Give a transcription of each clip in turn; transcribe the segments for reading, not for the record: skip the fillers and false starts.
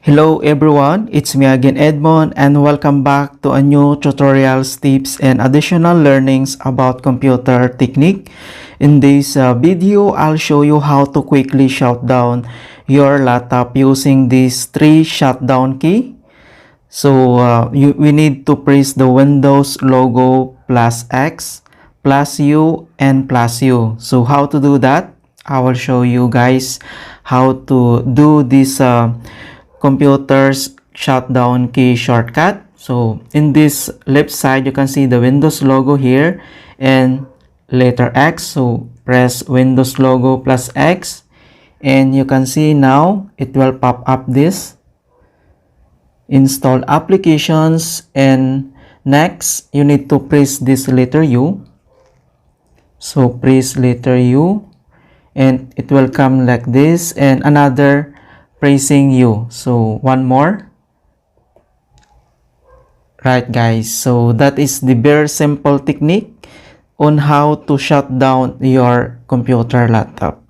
Hello everyone, it's me again Edmund and welcome back to a new tutorials, tips, and additional learnings about computer technique. In this video, I'll show you how to quickly shut down your laptop using these three shutdown key. So we need to press the Windows logo plus X, plus U, and plus U. So how to do that? I will show you guys how to do this computer's shutdown key shortcut. So in this left side, you can see the Windows logo here and letter X. So press Windows logo plus X and you can see now it will pop up this install applications, and next you need to press this letter U. So press letter U and it will come like this, and another pressing U. So one more. Right guys, so that is the very simple technique on how to shut down your computer laptop.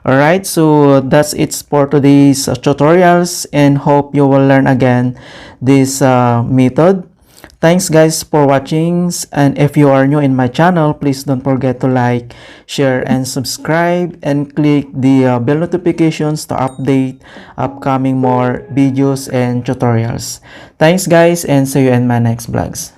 Alright, so that's it for today's tutorials, and hope you will learn again this method. Thanks guys for watching, and if you are new in my channel, please don't forget to like, share, and subscribe, and click the bell notifications to update upcoming more videos and tutorials. Thanks guys, and see you in my next vlogs.